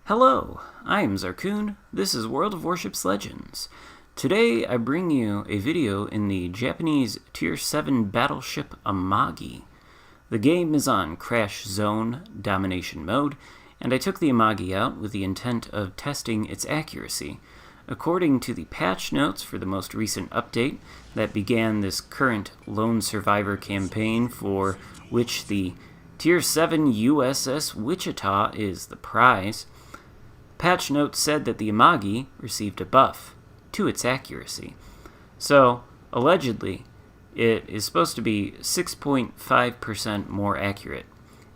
Hello, I am Xarkun. This is World of Warships Legends. Today I bring you a video in the Japanese Tier 7 Battleship Amagi. The game is on Crash Zone Domination Mode, and I took the Amagi out with the intent of testing its accuracy. According to the patch notes for the most recent update that began this current Lone Survivor campaign, for which the Tier 7 USS Wichita is the prize, patch notes said that the Amagi received a buff to its accuracy. So, allegedly, it is supposed to be 6.5% more accurate,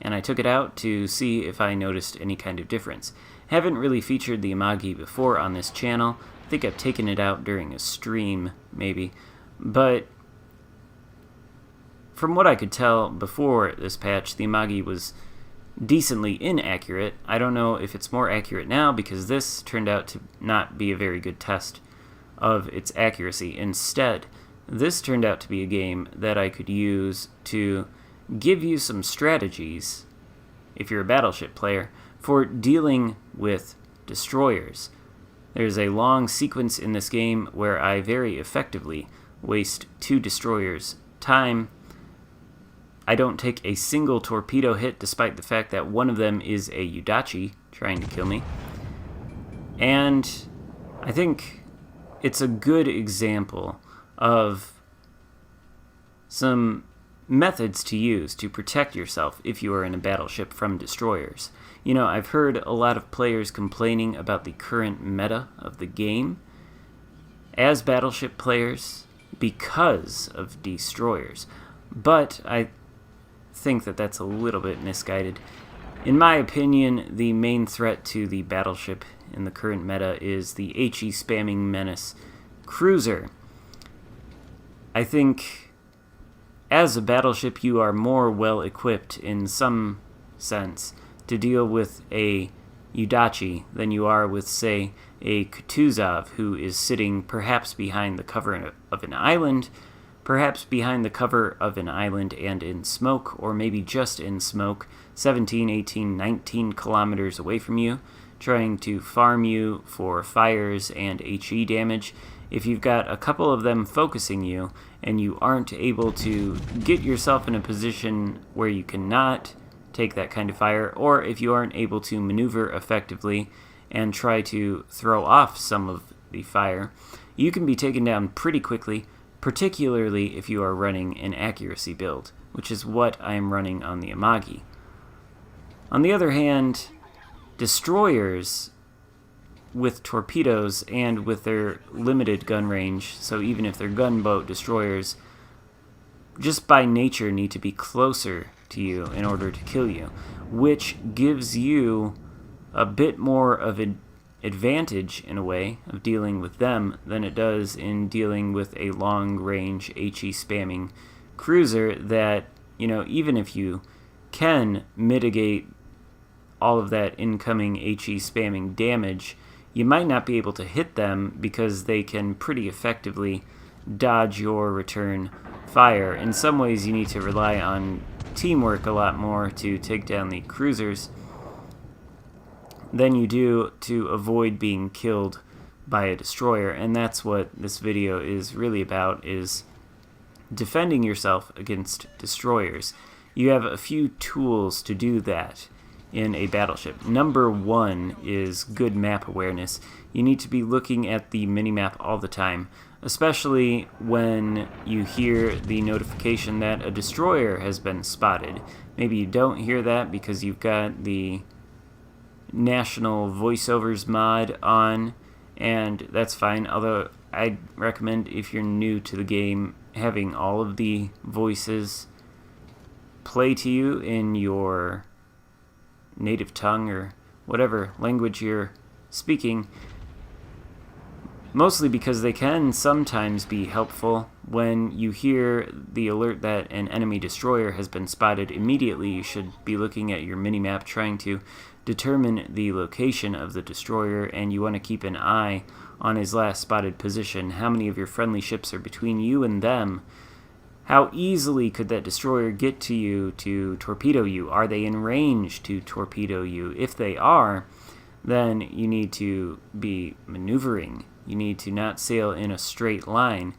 and I took it out to see if I noticed any kind of difference. Haven't really featured the Amagi before on this channel. I think I've taken it out during a stream, maybe, but from what I could tell before this patch, the Amagi was decently inaccurate. I don't know if it's more accurate now because this turned out to not be a very good test of its accuracy. Instead, this turned out to be a game that I could use to give you some strategies, if you're a Battleship player, for dealing with destroyers. There's a long sequence in this game where I very effectively waste 2 destroyers' time. I don't take a single torpedo hit, despite the fact that one of them is a Yūdachi trying to kill me. And I think it's a good example of some methods to use to protect yourself if you are in a battleship from destroyers. You know, I've heard a lot of players complaining about the current meta of the game as battleship players because of destroyers. But I think that that's a little bit misguided. In my opinion, the main threat to the battleship in the current meta is the HE spamming menace cruiser. I think as a battleship you are more well equipped in some sense to deal with a Yūdachi than you are with, say, a Kutuzov, who is sitting perhaps behind the cover of an island, perhaps behind the cover of an island and in smoke, or maybe just in smoke, 17, 18, 19 kilometers away from you, trying to farm you for fires and HE damage. If you've got a couple of them focusing you, and you aren't able to get yourself in a position where you cannot take that kind of fire, or if you aren't able to maneuver effectively and try to throw off some of the fire, you can be taken down pretty quickly, particularly if you are running an accuracy build, which is what I am running on the Amagi. On the other hand, destroyers with torpedoes and with their limited gun range, so even if they're gunboat destroyers, just by nature need to be closer to you in order to kill you, which gives you a bit more of an advantage in a way of dealing with them than it does in dealing with a long-range HE spamming cruiser that, you know, even if you can mitigate all of that incoming HE spamming damage, you might not be able to hit them because they can pretty effectively dodge your return fire. In some ways you need to rely on teamwork a lot more to take down the cruisers than you do to avoid being killed by a destroyer, and that's what this video is really about, is defending yourself against destroyers. You have a few tools to do that in a battleship. Number 1 is good map awareness. You need to be looking at the minimap all the time, especially when you hear the notification that a destroyer has been spotted. Maybe you don't hear that because you've got the national voiceovers mod on, and that's fine, although I'd recommend, if you're new to the game, having all of the voices play to you in your native tongue or whatever language you're speaking, mostly because they can sometimes be helpful. When you hear the alert that an enemy destroyer has been spotted, immediately you should be looking at your minimap trying to determine the location of the destroyer, and you want to keep an eye on his last spotted position. How many of your friendly ships are between you and them? How easily could that destroyer get to you to torpedo you? Are they in range to torpedo you? If they are, then you need to be maneuvering. You need to not sail in a straight line.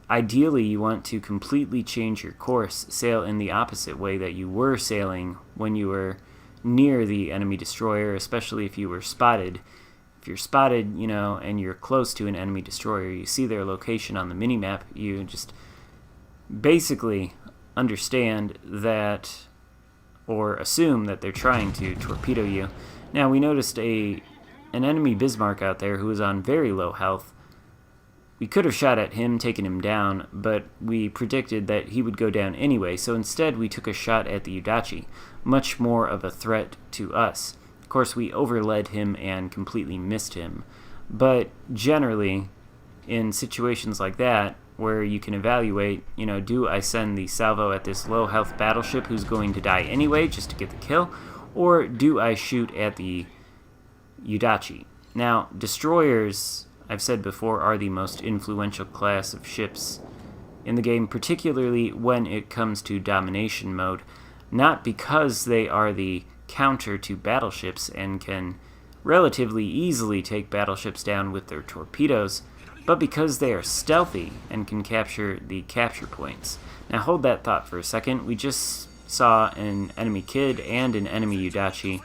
Ideally, you want to completely change your course, sail in the opposite way that you were sailing when you were near the enemy destroyer, especially if you were spotted. If you're spotted, and you're close to an enemy destroyer, you see their location on the minimap, you just basically understand that, or assume that they're trying to torpedo you. Now, we noticed an enemy Bismarck out there who was on very low health. We could have shot at him, taken him down, but we predicted that he would go down anyway, so instead we took a shot at the Yūdachi, much more of a threat to us. Of course, we overled him and completely missed him, but generally, in situations like that, where you can evaluate, do I send the salvo at this low health battleship who's going to die anyway just to get the kill, or do I shoot at the Yūdachi? Now, destroyers, I've said before, are the most influential class of ships in the game, particularly when it comes to domination mode, not because they are the counter to battleships and can relatively easily take battleships down with their torpedoes, but because they are stealthy and can capture the capture points. Now hold that thought for a second. We just saw an enemy Kid and an enemy Yūdachi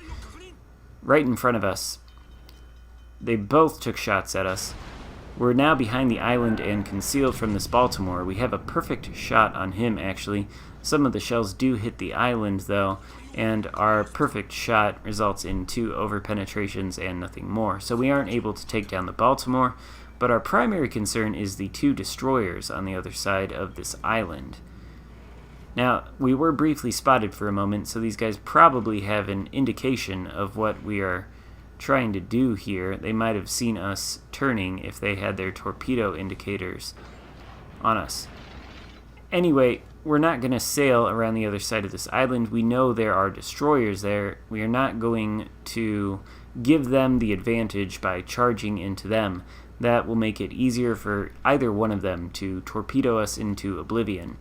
right in front of us. They both took shots at us. We're now behind the island and concealed from this Baltimore. We have a perfect shot on him, actually. Some of the shells do hit the island, though, and our perfect shot results in 2 over-penetrations and nothing more. So we aren't able to take down the Baltimore, but our primary concern is the 2 destroyers on the other side of this island. Now, we were briefly spotted for a moment, so these guys probably have an indication of what we are trying to do here. They might have seen us turning if they had their torpedo indicators on us. Anyway, we're not going to sail around the other side of this island. We know there are destroyers there. We are not going to give them the advantage by charging into them. That will make it easier for either one of them to torpedo us into oblivion.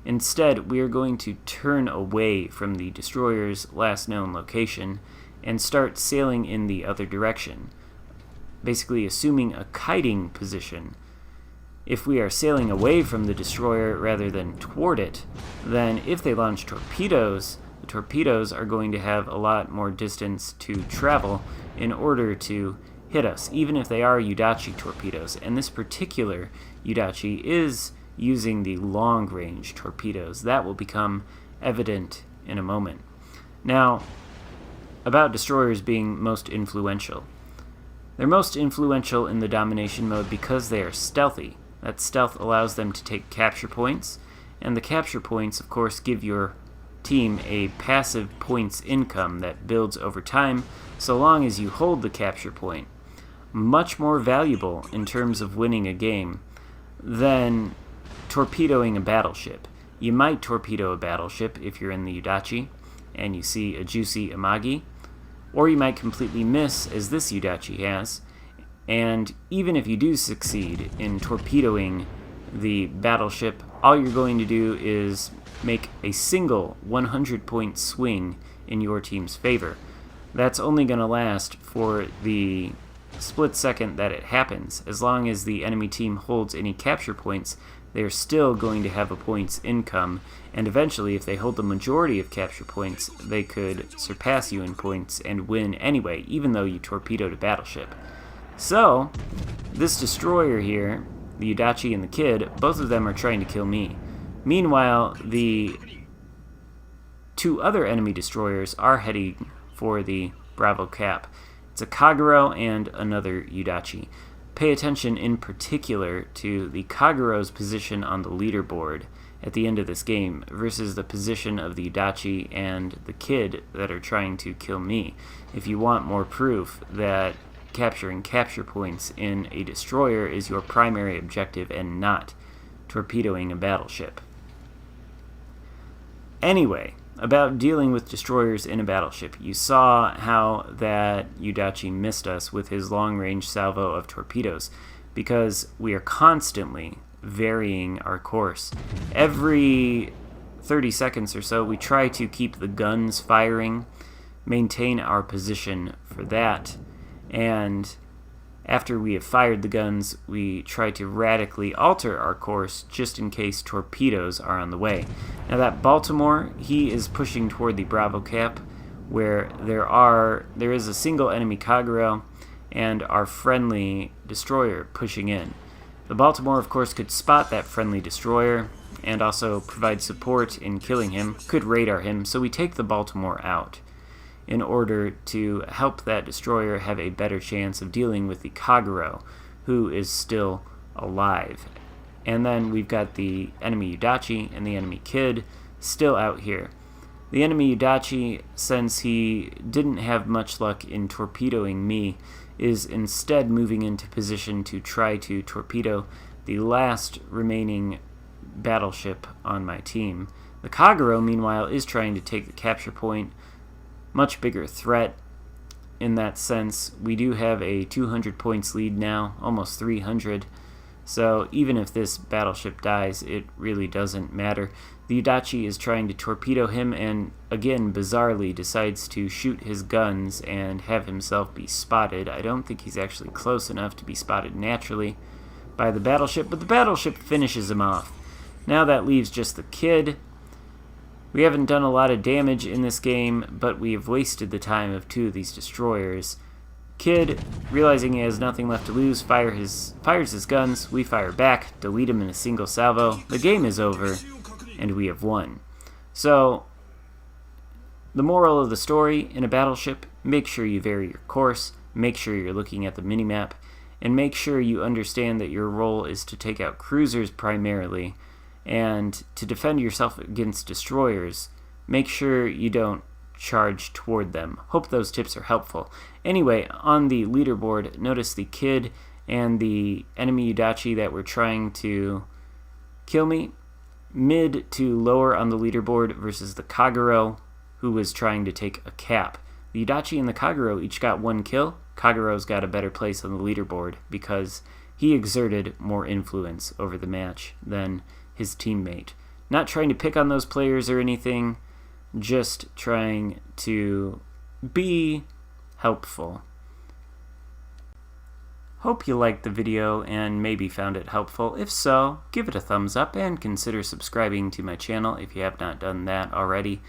Instead, we are going to turn away from the destroyer's last known location and start sailing in the other direction, basically assuming a kiting position. If we are sailing away from the destroyer rather than toward it, then if they launch torpedoes, the torpedoes are going to have a lot more distance to travel in order to hit us, even if they are Yūdachi torpedoes. And this particular Yūdachi is using the long-range torpedoes. That will become evident in a moment. Now, about destroyers being most influential. They're most influential in the domination mode because they are stealthy. That stealth allows them to take capture points, and the capture points, of course, give your team a passive points income that builds over time so long as you hold the capture point. Much more valuable in terms of winning a game than torpedoing a battleship. You might torpedo a battleship if you're in the Yūdachi and you see a juicy Amagi, or you might completely miss, as this Yūdachi has, and even if you do succeed in torpedoing the battleship, all you're going to do is make a single 100-point swing in your team's favor. That's only going to last for the split second that it happens. As long as the enemy team holds any capture points, they're still going to have a points income, and eventually, if they hold the majority of capture points, they could surpass you in points and win anyway, even though you torpedoed a battleship. So, this destroyer here, the Yūdachi and the Kid, both of them are trying to kill me. Meanwhile, the 2 other enemy destroyers are heading for the Bravo Cap. It's a Kagero and another Yūdachi. Pay attention in particular to the Kagero's position on the leaderboard at the end of this game versus the position of the Yūdachi and the Kid that are trying to kill me. If you want more proof that capturing capture points in a destroyer is your primary objective and not torpedoing a battleship. Anyway, about dealing with destroyers in a battleship. You saw how that Yūdachi missed us with his long-range salvo of torpedoes because we are constantly varying our course. Every 30 seconds or so, we try to keep the guns firing maintain our position for that. And after we have fired the guns, we try to radically alter our course just in case torpedoes are on the way. Now that Baltimore, he is pushing toward the Bravo Cap, where there is a single enemy Kagero and our friendly destroyer pushing in. The Baltimore, of course, could spot that friendly destroyer and also provide support in killing him, could radar him, so we take the Baltimore out in order to help that destroyer have a better chance of dealing with the Kagero, who is still alive. And then we've got the enemy Yūdachi and the enemy Kid still out here. The enemy Yūdachi, since he didn't have much luck in torpedoing me, is instead moving into position to try to torpedo the last remaining battleship on my team. The Kagero, meanwhile, is trying to take the capture point. Much bigger threat in that sense. We do have a 200 points lead now, almost 300. So even if this battleship dies, it really doesn't matter. The Yūdachi is trying to torpedo him and, again, bizarrely decides to shoot his guns and have himself be spotted. I don't think he's actually close enough to be spotted naturally by the battleship, but the battleship finishes him off. Now that leaves just the Kid. We haven't done a lot of damage in this game, but we have wasted the time of two of these destroyers. Kid, realizing he has nothing left to lose, fires his guns. We fire back, delete him in a single salvo. The game is over, and we have won. So, the moral of the story in a battleship, make sure you vary your course, make sure you're looking at the minimap, and make sure you understand that your role is to take out cruisers primarily, and to defend yourself against destroyers. Make sure you don't charge toward them. Hope those tips are helpful. Anyway, on the leaderboard, notice the Kid and the enemy Yūdachi that were trying to kill me. Mid to lower on the leaderboard versus the Kagero, who was trying to take a cap. The Yūdachi and the Kagero each got one kill. Kagero's got a better place on the leaderboard because he exerted more influence over the match than his teammate. Not trying to pick on those players or anything, just trying to be helpful. Hope you liked the video and maybe found it helpful. If so, give it a thumbs up and consider subscribing to my channel if you have not done that already.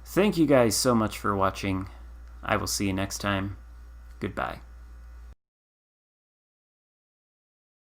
Thank you guys so much for watching. I will see you next time. Goodbye.